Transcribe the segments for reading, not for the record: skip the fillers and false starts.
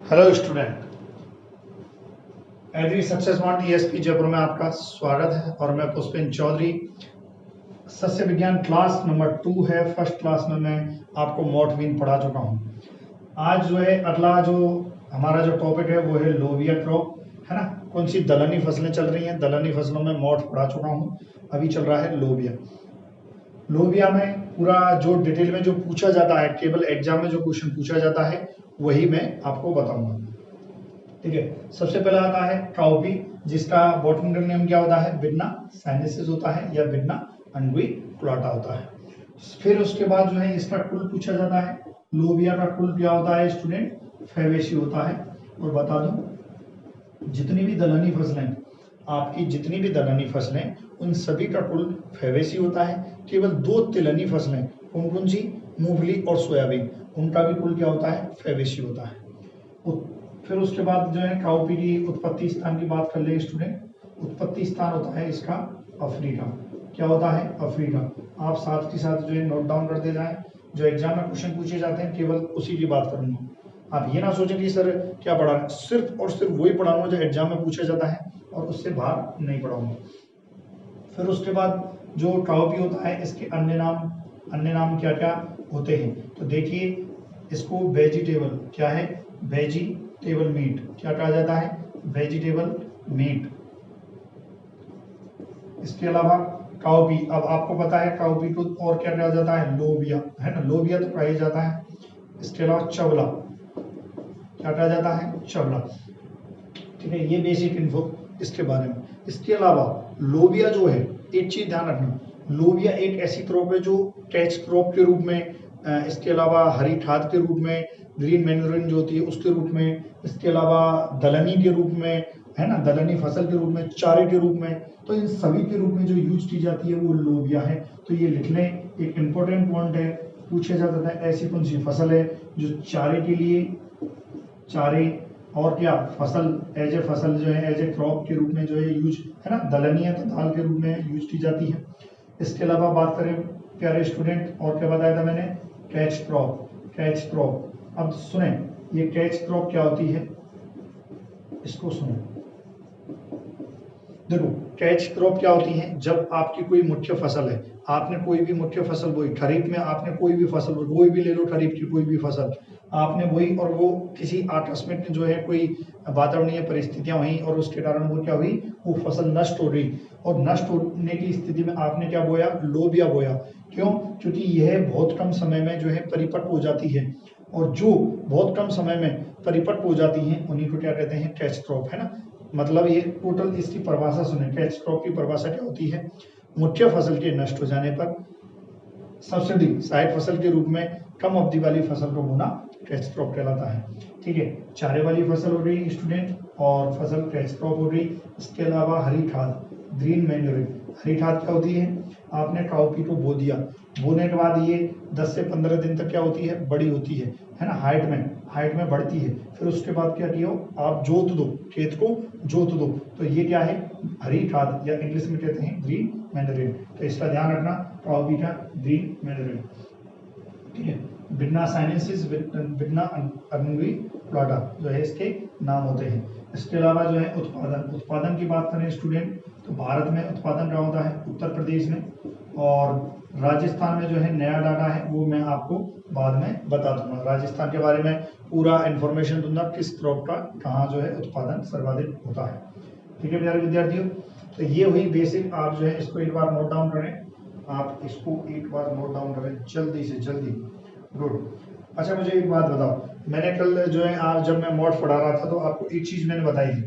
Hello student, agri success वांट ईएसपी जयपुर में आपका स्वागत है। और मैं पुष्पेंद्र चौधरी। सस्य विज्ञान क्लास नंबर 2 है। फर्स्ट क्लास में मैं आपको मोर्टवीन पढ़ा चुका हूँ। आज जो है अगला जो हमारा जो टॉपिक है वो है लोबिया क्रॉप, है ना। कौन सी दलहनी फसलें चल रही हैं, दलहनी फसलों में मोर्ट पढ़ा चुका हूँ। अभी चल रहा है लोबिया। लोबिया में पूरा जो डिटेल में जो पूछा जाता है, केवल एग्जाम में जो क्वेश्चन पूछा जाता है वही मैं आपको बताऊंगा। ठीक है, सबसे पहला आता है काउपी, जिसका बॉटनिकल नेम क्या होता है, विडना साइनेंसिस होता है या विडना अंगुइकुलाटा होता है। फिर उसके बाद जो है इसका कुल पूछा जाता है। लोबिया का कुल क्या होता है स्टूडेंट, फेवेसी होता है। और बता दूं, जितनी भी दलहनी फसलें आपकी, जितनी भी दलहनी फसलें, उन सभी का कुल फेवेसी होता है। केवल 2 तिलहनी फसलें, कौन कौन सी, मूंगफली और सोयाबीन, उनका भी कुल क्या होता है, फेवेसी होता है। फिर उसके बाद जो है काउपी की उत्पत्ति स्थान की बात कर ले स्टूडेंट। उत्पत्ति स्थान होता है इसका अफ्रीका। क्या होता है, अफ्रीका। आप साथ के साथ जो है नोट डाउन करते जाएं। जो एग्जाम में क्वेश्चन पूछे जाते हैं केवल उसी की बात करूंगा। आप ये ना सोचें कि सर क्या पढ़ा, सिर्फ और सिर्फ वही पढ़ाऊंगा जो एग्जाम में पूछा जाता है और उससे बाहर नहीं पढ़ाऊंगा। फिर उसके बाद जो काउपी होता है, इसके अन्य नाम क्या क्या होते हैं, तो देखिए इसको वेजिटेबल, क्या है, वेजिटेबल मीट, क्या कहा जाता है, वेजिटेबल मीट। इसके अलावा काउपी, अब आपको पता है काउपी को और क्या कहा जाता है, लोबिया, है ना, लोबिया तो कहा जाता है। इसके अलावा चवला, क्या कहा जाता है, चवला। ठीक है, ये बेसिक इन्फो इसके बारे में। इसके अलावा लोबिया जो है, एक चीज ध्यान रखना, लोबिया एक ऐसी क्रॉप है जो कैच क्रॉप के रूप में, इसके अलावा हरी खाद के रूप में, ग्रीन मैन्योरिंग जो होती है उसके रूप में, इसके अलावा दलहनी के रूप में, है ना, दलहनी फसल के रूप में, चारे के रूप में, तो इन सभी के रूप में जो यूज की जाती है वो लोबिया है। तो ये लिख लें, एक इंपॉर्टेंट पॉइंट है, पूछा जाता था ऐसी कौन सी फसल है जो चारे के लिए, चारे और क्या फसल, एज ए फसल जो है, एज ए क्रॉप के रूप में जो है यूज, है ना, दलहनी है तो दाल के रूप में यूज की जाती है। इसके अलावा बात करें प्यारे स्टूडेंट, और क्या बताया था मैंने, कैच क्रॉप, कैच क्रॉप। अब सुने, ये कैच क्रॉप क्या होती है, इसको सुनो। देखो कैच क्रॉप क्या होती है, जब आपकी कोई मुख्य फसल है, आपने कोई भी मुख्य फसल बोई, खरीफ में आपने कोई भी फसल बोई, कोई भी ले लो, खरीफ की कोई भी फसल आपने बोई, और वो किसी आकस्मिक जो है कोई वातावरणीय परिस्थितियां हुई और उसके कारण वो क्या हुई, वो फसल नष्ट हो गई। और नष्ट होने की स्थिति में आपने क्या बोया, लोबिया बोया। क्यों, क्योंकि यह बहुत कम समय में जो है परिपक्व हो जाती है, और जो बहुत कम समय में परिपक्व हो जाती हैं उन्हीं को क्या कहते हैं, कैच क्रॉप, है ना। मतलब ये टोटल इसकी परिभाषा सुने, कैच क्रॉप की परिभाषा क्या होती है, मुख्य फसल के नष्ट हो जाने पर सब्सिडी सहायक फसल के रूप में कम अवधि वाली फसल को बोना कैच क्रॉप कहलाता है। ठीक है, चारे वाली फसल हो गई स्टूडेंट, और फसल कैच क्रॉप हो गई। इसके अलावा हरी खाद, ग्रीन मैन्योरिंग। हरी खाद क्या होती है, आपने काउपी को बो दिया, बोने के बाद ये 10 से 15 दिन तक क्या होती है, बड़ी होती है ना, हाइट में बढ़ती है। फिर उसके बाद क्या किया, आप जोत दो, खेत को जोत दो, तो ये क्या है, हरी खाद, या इंग्लिश में कहते हैं ग्रीन मैन्योरिंग। तो इसका ध्यान रखना, काउपी का ग्रीन मैन्योरिंग। ठीक है, विडना साइनेंसिस, विडना अंगुइकुलाटा जो है इसके नाम होते हैं। इसके अलावा जो है उत्पादन की बात करें स्टूडेंट, तो भारत में उत्पादन क्या होता है, उत्तर प्रदेश में, और राजस्थान में जो है नया डाटा है वो मैं आपको बाद में बता दूंगा। राजस्थान के बारे में पूरा इंफॉर्मेशन दूंगा, किस क्रॉप का कहाँ जो है उत्पादन सर्वाधिक होता है। ठीक है प्यारे विद्यार्थियों, तो ये हुई बेसिक। आप जो है इसको एक बार नोट डाउन करें, आप इसको एक बार नोट डाउन करें जल्दी से जल्दी। गुड। अच्छा मुझे एक बात बताओ, मैंने कल जो है आप जब मैं मोड पढ़ा रहा था तो आपको एक चीज मैंने बताई थी,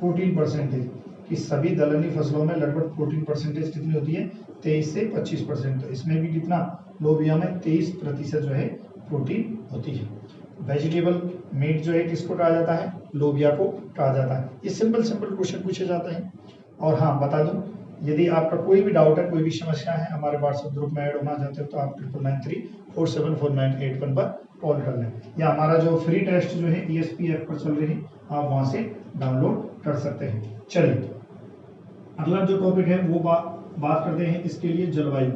14% कि सभी दलहनी फसलों में लगभग 14% कितनी होती है, 23 से 25%। तो इसमें भी कितना, लोबिया में 23% जो है प्रोटीन होती है। वेजिटेबल मीट जो है किसको कहा जाता है, लोबिया को कहा जाता है। ये सिंपल क्वेश्चन पूछे जाते हैं। और हाँ बता दूं, यदि आपका कोई भी डाउट है, कोई भी समस्या है, हमारे व्हाट्सएप ग्रुप में ऐड होना चाहते हो तो आप 9993474981 पर कॉल कर लें, या हमारा जो फ्री टेस्ट जो है ESP ऐप पर चल रही है, आप वहां से डाउनलोड कर सकते हैं। चलिए अगला जो टॉपिक है वो बात करते हैं इसके लिए जलवायु।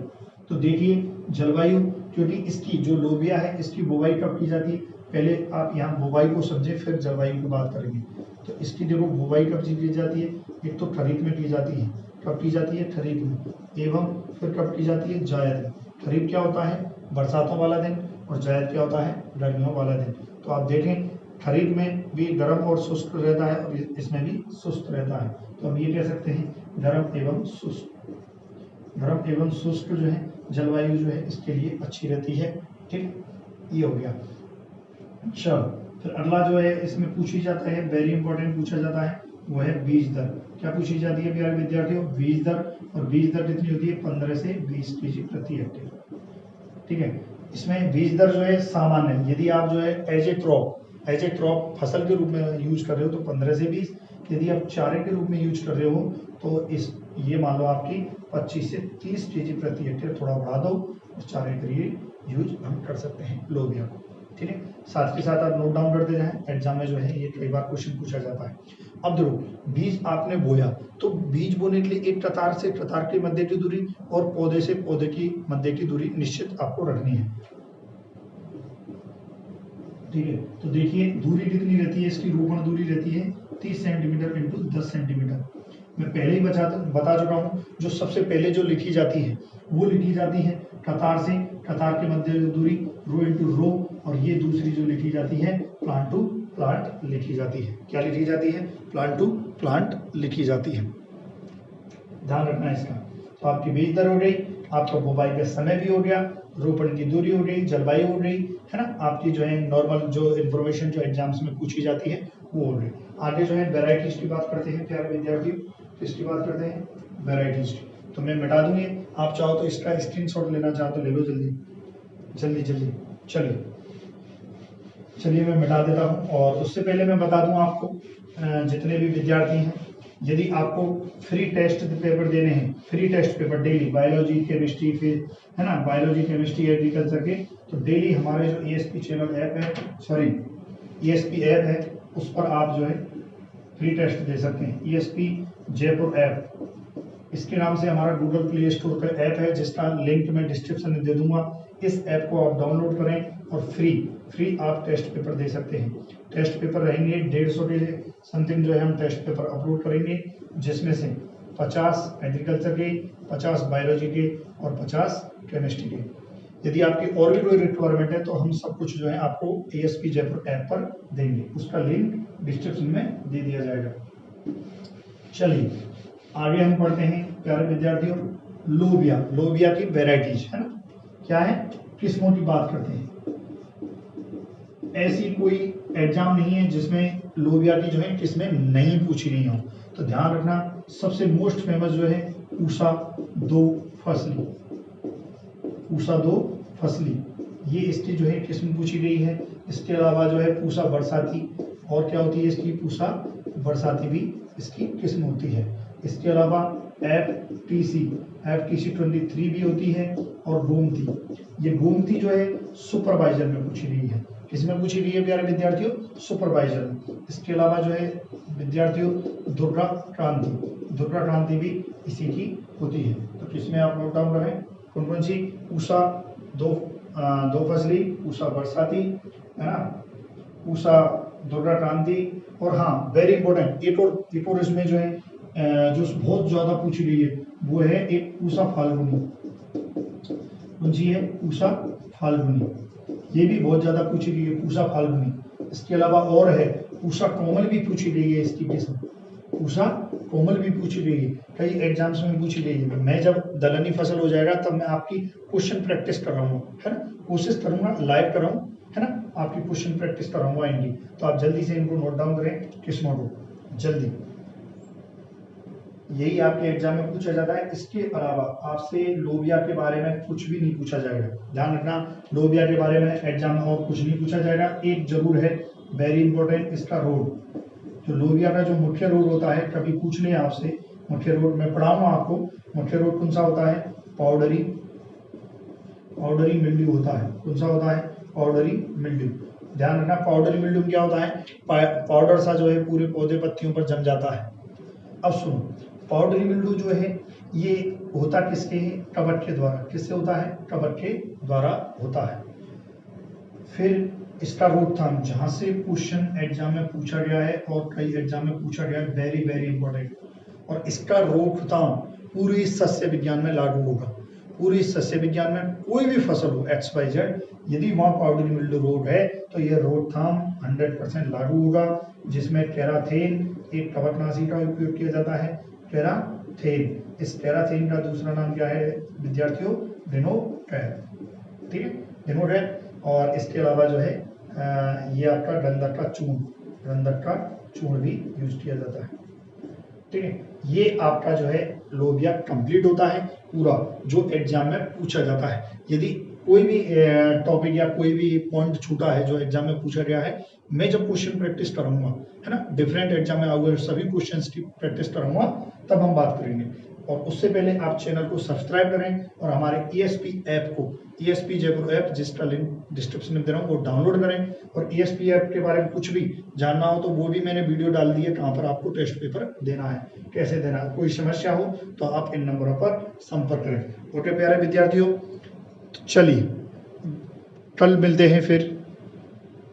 तो देखिए जलवायु, क्योंकि इसकी जो लोबिया है इसकी बुवाई कब की जाती है, पहले आप यहाँ बुवाई को समझे, फिर जलवायु की बात करेंगे। तो इसकी देखो बुवाई कब की जाती है, एक तो खरीफ में की जाती है, कब की जाती है, खरीफ में, एवं फिर कब की जाती है, जायद में। खरीफ क्या होता है, बरसातों वाला दिन, और जायद क्या होता है, गर्मियों वाला दिन। तो आप देखें खरीफ में भी गर्म और शुष्क रहता है और इसमें भी शुष्क रहता है। तो हम ये कह सकते हैं गर्म एवं शुष्क, गर्म एवं शुष्क जो है जलवायु जो है इसके लिए अच्छी रहती है। ठीक, ये हो गया। चलो फिर अगला जो है इसमें पूछी जाता है, वेरी इंपॉर्टेंट पूछा जाता है, वो है बीज दर। क्या पूछी जाती है प्यारे विद्यार्थियों, बीज दर। और बीज दर कितनी होती है, 15 से 20 केजी प्रति हेक्टेयर। ठीक है, इसमें बीज दर जो है सामान्य, यदि आप जो है एज ए क्रॉप फसल के रूप में यूज कर रहे हो तो 15 से 20, यदि आप चारे के रूप में यूज कर रहे हो तो इस ये मान लो आपकी 25 से 30 केजी प्रति हेक्टेयर, थोड़ा बढ़ा दो, और चारे के लिए यूज हम कर सकते हैं लोबिया को। ठीक है, साथ के साथ आप नोट डाउन करते जाएं, एग्जाम में जो है ये कई बार क्वेश्चन पूछा जाता है। अब देखो बीज आपने बोया, तो बीज बोने के लिए एक कतार से कतार के मध्य की दूरी और पौधे से पौधे की मध्य की दूरी निश्चित आपको रखनी है। ठीक है, तो देखिए दूरी कितनी रहती है, इसकी रोपण दूरी रहती है 30 सेंटीमीटर इंटू 10 सेंटीमीटर। मैं पहले ही बता चुका हूँ, जो सबसे पहले जो लिखी जाती है वो लिखी जाती है कतार से कतार के मध्य दूरी, रो इंटू रो, और ये दूसरी जो लिखी जाती है प्लांट टू प्लांट लिखी जाती है। क्या लिखी जाती है, प्लांट टू प्लांट लिखी जाती है, ध्यान रखना इसका। तो आपकी बीज दर हो गई, आपका बुवाई का समय भी हो गया, रोपण की दूरी हो गई, जलवायु हो गई, है ना, आपकी जो है नॉर्मल जो इन्फॉर्मेशन जो एग्जाम्स में पूछी जाती है वो हो गई। आगे जो है वेराइटीज की बात करते हैं प्यारे विद्यार्थियों, किसकी बात करते हैं, वेराइटीज की। तो मैं मिटा दूंगी, आप चाहो तो इसका स्क्रीनशॉट लेना चाहो तो ले लो, जल्दी जल्दी जल्दी। चलिए मैं मिटा देता हूँ। और उससे पहले मैं बता दूं आपको, जितने भी विद्यार्थी हैं, यदि आपको फ्री टेस्ट पेपर देने हैं, free test paper daily, biology, chemistry, फिर है ना, बायोलॉजी, केमिस्ट्री, एग्रीकल्चर के, तो डेली हमारे जो ESP चैनल ऐप है, सॉरी ESP ऐप है, उस पर आप जो है फ्री टेस्ट दे सकते हैं। ESP जयपुर ऐप, इसके नाम से हमारा गूगल प्ले स्टोर का ऐप है, जिसका लिंक मैं डिस्क्रिप्शन में दे दूंगा। इस ऐप को आप डाउनलोड करें और फ्री आप टेस्ट पेपर दे सकते हैं। टेस्ट पेपर रहेंगे 150 के समथिंग जो है हम टेस्ट पेपर अपलोड करेंगे, जिसमें से 50 एग्रीकल्चर के, 50 बायोलॉजी के और 50 केमिस्ट्री के। यदि आपकी और भी कोई रिक्वायरमेंट है तो हम सब कुछ जो है आपको ESP जयपुर ऐप पर देंगे, उसका लिंक डिस्क्रिप्शन में दे दिया जाएगा। चलिए आगे हम पढ़ते हैं प्यारे विद्यार्थियों, लोबिया की वेराइटीज, है ना, क्या है, किस्मों की बात करते हैं। ऐसी कोई एग्जाम नहीं है जिसमें लोबिया की जो है किस्में नहीं पूछी गई हो। तो ध्यान रखना, सबसे मोस्ट फेमस जो है पूसा दो फसली, ये इसकी जो है किस्म पूछी गई है। इसके अलावा जो है पूसा बरसाती, और क्या होती है इसकी, पूसा बरसाती भी इसकी किस्म होती है। इसके अलावा FTC 23 भी होती है, और गोमती, ये गोमती जो है सुपरवाइजर में पूछी गई है। किसमें पूछी गई है प्यारे विद्यार्थियों, सुपरवाइजर में। इसके अलावा जो है विद्यार्थियों दुर्गा क्रांति भी इसी की होती है। तो किसमें आप नोट डाउन करें, कौन कौन सी, पूसा दो फसली, पूसा बरसाती, है ना, पूसा दुर्गा क्रांति, और हाँ वेरी इंपॉर्टेंट एक और इसमें जो है जो बहुत ज्यादा पूछी गई है वो है एक पूसा फाल्गुनी। कौन सी है, पूसा फाल्गुनी, ये भी बहुत ज्यादा पूछी गई है, पूसा फाल्गुनी। इसके अलावा और है पूसा कोमल भी पूछी गई है, इसकी किस्म पूसा कोमल भी पूछी गई है, कई एग्जाम्स में पूछी गई है। मैं जब दलहनी फसल हो जाएगा तब मैं आपकी क्वेश्चन प्रैक्टिस कराऊंगा, है ना, कोशिश करूंगा लाइव कराऊं, है ना, आपकी क्वेश्चन प्रैक्टिस कराऊंगा इनकी। तो आप जल्दी से इनको नोट डाउन करें, किस्मों को जल्दी, यही आपके एग्जाम में पूछा जाता है। इसके अलावा आपसे लोबिया के बारे में कुछ भी नहीं पूछा जाएगा, ध्यान रखना, लोबिया के बारे में एग्जाम में और कुछ नहीं पूछा जाएगा। एक जरूर है वेरी इंपॉर्टेंट, इसका रोड, जो लोबिया का जो मुख्य रोड होता है, कभी पूछ ले आपसे, मुख्य रोड में पढ़ाऊंगा आपको, मुख्य रोड कौन सा होता है, पाउडरी मिल्ड्यू होता है। कौन सा होता है, पाउडरी मिल्ड्यू। ध्यान रखना, पाउडरी मिल्ड्यू क्या होता है, पाउडर सा जो है पूरे पौधे पत्तियों पर जम जाता है। अब सुनो, पाउडरी मिल्ड्यू जो है ये होता किसके है, कवक के द्वारा। किससे होता है, कवक के द्वारा होता है। फिर इसका रोकथाम, जहां से क्वेश्चन एग्जाम में पूछा गया है और कई एग्जाम में पूछा गया है, वेरी वेरी इंपॉर्टेंट। और इसका रोकथाम पूरी सस्य विज्ञान में लागू होगा। पूरी सस्य विज्ञान में कोई भी फसल हो XYZ, यदि वहां पाउडरी मिल्ड्यू रोग है तो यह रोकथाम 100% लागू होगा, जिसमें टेराथेन एक कवकनाशी का उपयोग किया जाता है। टेराथेन, इस टेराथेन का दूसरा नाम क्या है विद्यार्थियों? रिनोटैप। ठीक है, रिनोटैप। और इसके अलावा जो है ये आपका गंधक का चूर्ण, गंधक का चूर्ण भी यूज किया जाता है। ठीक है, ये आपका जो है लोबिया कंप्लीट होता है पूरा जो एग्जाम में पूछा जाता है। यदि कोई भी टॉपिक या कोई भी पॉइंट छूटा है जो एग्जाम में पूछा गया है, मैं जब क्वेश्चन प्रैक्टिस करूंगा, है ना, डिफरेंट एग्जाम में आऊंगा, सभी क्वेश्चंस की प्रैक्टिस करूंगा, तब हम बात करेंगे। और उससे पहले आप चैनल को सब्सक्राइब करें और हमारे ESP ऐप को, ESP जयपुर ऐप जिसका लिंक डिस्क्रिप्शन में दे रहा हूँ, वो डाउनलोड करें। और ESP ऐप के बारे में कुछ भी जानना हो तो वो भी मैंने वीडियो डाल दी है, कहाँ पर आपको टेस्ट पेपर देना है, कैसे देना है। कोई समस्या हो तो आप इन नंबरों पर संपर्क करें। ओके प्यारे विद्यार्थियों, चलिए कल मिलते हैं फिर।